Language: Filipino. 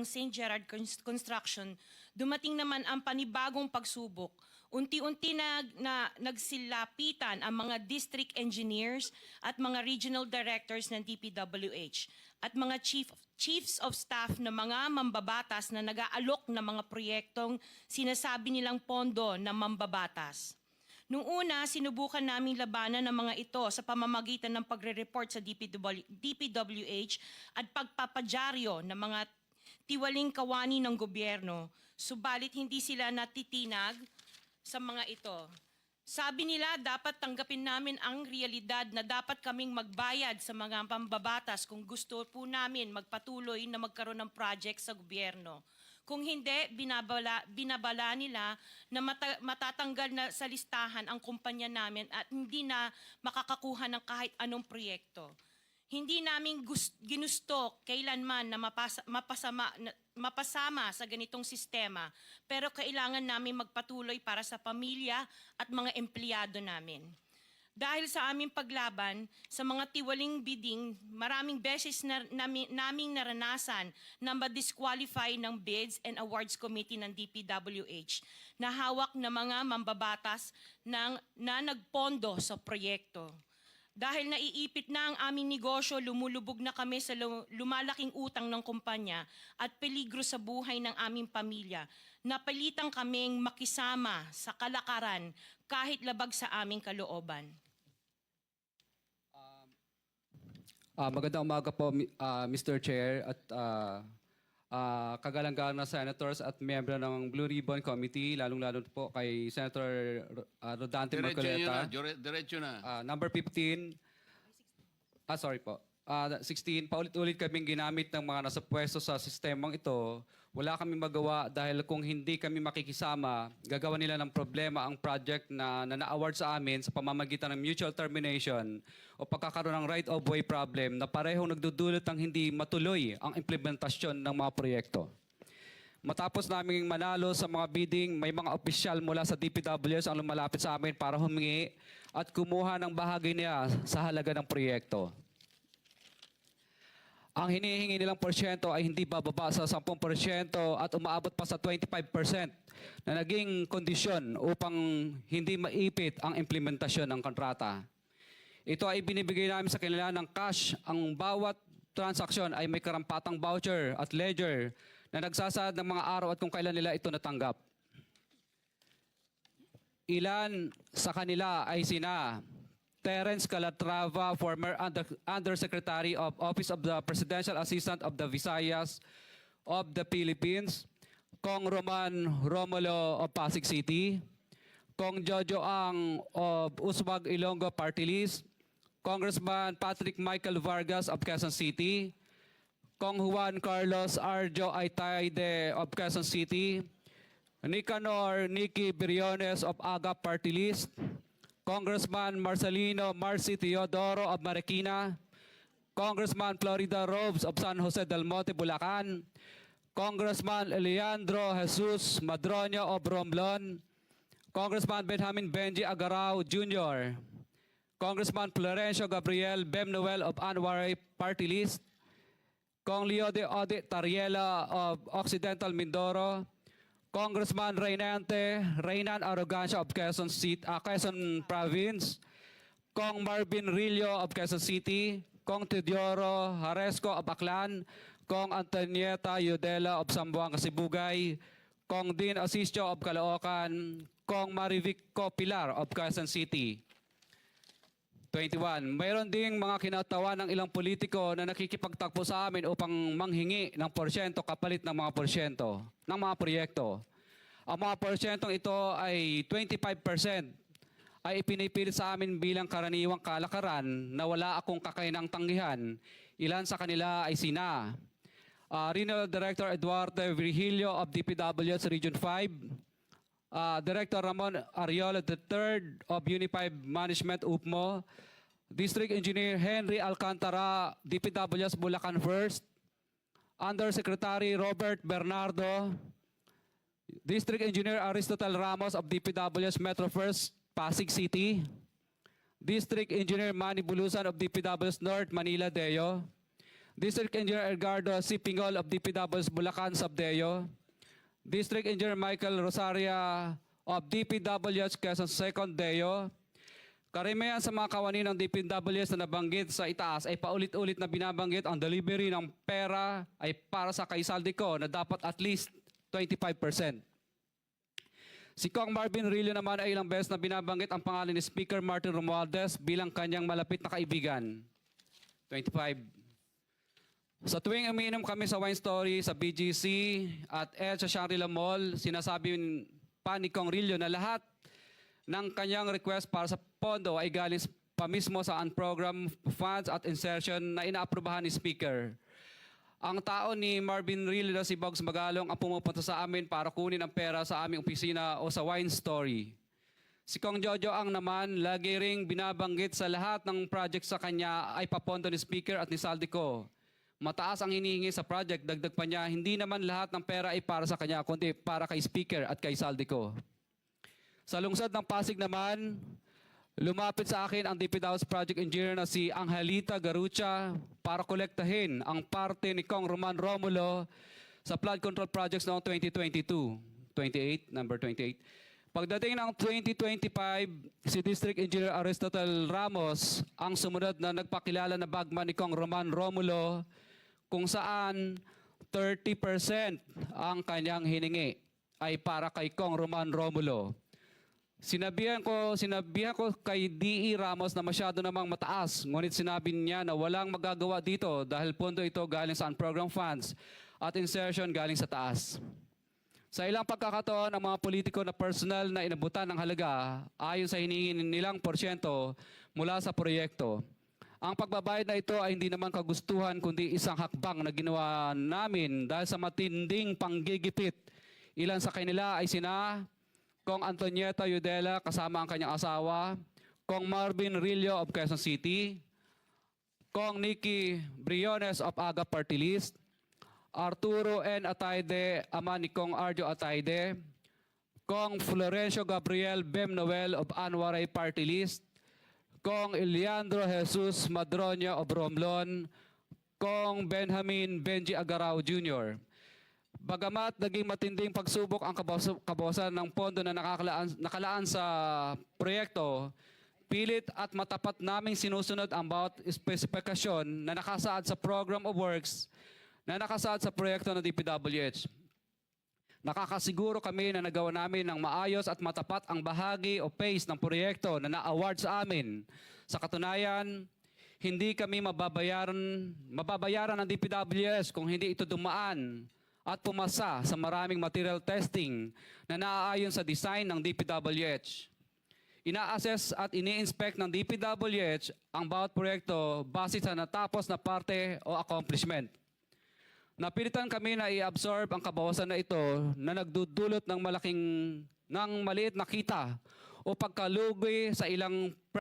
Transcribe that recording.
St. Gerard Construction, dumating naman ang panibagong pagsubok. Unti-unti nagsilapitan ang mga district engineers at mga regional directors ng DPWH at mga chiefs of staff na mga mambabatas na nag-aalok ng mga proyektong sinasabi nilang pondo ng mambabatas. Noong una, sinubukan naming labanan ng mga ito sa pamamagitan ng pagre-report sa DPWH at pagpapadyaryo ng mga tiwaling kawani ng gobyerno, subalit hindi sila natitinag sa mga ito. Sabi nila dapat tanggapin namin ang realidad na dapat kaming magbayad sa mga pambabatas kung gusto po namin magpatuloy na magkaroon ng project sa gobyerno. Kung hindi, binabala nila na matatanggal na sa listahan ang kumpanya namin at hindi na makakakuha ng kahit anong proyekto. Hindi namin ginusto kailanman na mapasama sa ganitong sistema, pero kailangan namin magpatuloy para sa pamilya at mga empleyado namin. Dahil sa aming paglaban sa mga tiwaling bidding, maraming beses naming naranasan na ma-disqualify ng Bids and Awards Committee ng DPWH na hawak ng mga mambabatas na nagpondo sa proyekto. Dahil naiipit na ang aming negosyo, lumulubog na kami sa lumalaking utang ng kumpanya at peligro sa buhay ng aming pamilya. Napilitan kaming makisama sa kalakaran kahit labag sa aming kalooban. Magandang umaga po, Mr. Chair at kagalang-galang na senators at miyembro ng Blue Ribbon Committee, lalong-lalo po kay Senator Rodante Marcoleta. Diretso na. Number 15, sorry po. 16, paulit-ulit kaming ginamit ng mga nasa pwesto sa sistemang ito. Wala kaming magawa dahil kung hindi kami makikisama, gagawa nila ng problema ang project na na-award sa amin sa pamamagitan ng mutual termination o pagkakaroon ng right-of-way problem na parehong nagdudulot ng hindi matuloy ang implementasyon ng mga proyekto. Matapos naming manalo sa mga bidding, may mga opisyal mula sa DPWS ang lumalapit sa amin para humingi at kumuha ng bahagi niya sa halaga ng proyekto. Ang hinihingi nilang porsyento ay hindi bababa sa 10% at umaabot pa sa 25% na naging kondisyon upang hindi maipit ang implementasyon ng kontrata. Ito ay binibigay namin sa kanila ng cash. Ang bawat transaksyon ay may karampatang voucher at ledger na nagsasaad ng mga araw at kung kailan nila ito natanggap. Ilan sa kanila ay sina Terence Calatrava, former Undersecretary of Office of the Presidential Assistant of the Visayas of the Philippines, Kong Roman Romulo of Pasig City, Kong Jojo Ang of Uswag Ilonggo Party List, Congressman Patrick Michael Vargas of Quezon City, Kong Juan Carlos Arjo Aitayde of Quezon City, Nicanor Nicky Briones of Agap Party List, Congressman Marcelino Marcy Teodoro of Marikina, Congressman Florida Robes of San Jose del Monte, Bulacan, Congressman Leandro Jesus Madroño of Romblon, Congressman Benjamin Benji Agarao Jr., Congressman Florencio Gabriel Bemnoel of Anwaray Party List, Kong Leo de Ode Tariela of Occidental Mindoro, Congressman Reynan Arrogancia of Quezon Province, Kong Marvin Rillo of Quezon City, Kong Teodoro Haresco of Aklan, Kong Antonieta Yudela of Zamboanga, Sibugay, Kong Dean Asisio of Caloocan, Kong Marivico Pilar of Quezon City. 21. Mayroon ding mga kinatawa ng ilang politiko na nakikipagtakbo sa amin upang manghingi ng porsyento kapalit ng mga porsyento ng mga proyekto. Ang mga porsyentong ito ay 25% ay ipinipilit sa amin bilang karaniwang kalakaran na wala akong kakainang tanggihan. Ilan sa kanila ay sina Regional Director Eduardo Virgilio of DPWS Region 5, Director Ramon Ariola III of Unified Management UPMO, District Engineer Henry Alcantara, DPWS Bulacan First, Undersecretary Robert Bernardo, District Engineer Aristotle Ramos of DPWS Metro First, Pasig City, District Engineer Manny Bulusan of DPWS North, Manila Deo, District Engineer Edgardo C. Pingol of DPW's Bulacan Subdeo, District Engineer Michael Rosaria of DPWH Quezon Second Deo. Karamihan sa mga kawani ng DPWH na nabanggit sa itaas ay paulit-ulit na binabanggit ang delivery ng pera ay para sa kay Saldico na dapat at least 25%. Si Kong Marvin Rillo naman ay ilang beses na binabanggit ang pangalan ni Speaker Martin Romualdez bilang kanyang malapit na kaibigan. 25. Sa tuwing umiinom kami sa Wine Story, sa BGC at sa Shangri-La Mall, sinasabi pa ni Kong Rillo na lahat ng kanyang request para sa pondo ay galing pa mismo sa unprogram funds at insertion na inaaprubahan ni Speaker. Ang tao ni Marvin Rillo na si Bogs Magalong ang pumupunta sa amin para kunin ang pera sa aming opisina o sa Wine Story. Si Kong Jojo ang naman lagi ring binabanggit sa lahat ng project sa kanya ay papondo ni Speaker at ni Saldico. Mataas ang hinihingi sa project, dagdag pa niya, hindi naman lahat ng pera ay para sa kanya, kundi para kay Speaker at kay Saldico. Sa lungsod ng Pasig naman, lumapit sa akin ang DPW's project engineer na si Angelita Garucha para kolektahin ang parte ni Kong Roman Romulo sa flood control projects noong 2022. 28, number 28. Pagdating ng 2025, si District Engineer Aristotle Ramos ang sumunod na nagpakilala na bagman ni Kong Roman Romulo kung saan 30% ang kanyang hiningi ay para kay Kong Roman Romulo. Sinabihan ko kay D.E. Ramos na masyado namang mataas, ngunit sinabi niya na walang magagawa dito dahil pondo ito galing sa unprogram funds at insertion galing sa taas. Sa ilang pagkakataon, ang mga politiko na personal na inabutan ng halaga ayon sa hiningi nilang porsyento mula sa proyekto. Ang pagbabayad na ito ay hindi naman kagustuhan kundi isang hakbang na ginawa namin dahil sa matinding panggigipit. Ilan sa kanila ay sina Kong Antonieta Yudela kasama ang kanyang asawa, Kong Marvin Rillo of Quezon City, Kong Nikki Briones of Aga Party List, Arturo N. Ataide, ama ni Kong Arjo Ataide, Kong Florencio Gabriel Bem Noel of Anwaray Party List, Kong Eliandro Jesus Madroño of Romblon, Kong Benjamin Benji Agarao Jr. Bagamat naging matinding pagsubok ang kabawasan ng pondo na nakalaan sa proyekto, pilit at matapat naming sinusunod ang bawat espesifikasyon na nakasaad sa Program of Works na nakasaad sa proyekto ng DPWH. Nakakasiguro kami na nagawa namin ng maayos at matapat ang bahagi o phase ng proyekto na na-award sa amin. Sa katunayan, hindi kami mababayaran ng DPWH kung hindi ito dumaan at pumasa sa maraming material testing na naaayon sa design ng DPWH. Ina-assess at ini-inspect ng DPWH ang bawat proyekto base sa natapos na parte o accomplishment. Napilitan kami na i-absorb ang kabawasan na ito na nagdudulot ng maliit na kita o pagkalugi sa ilang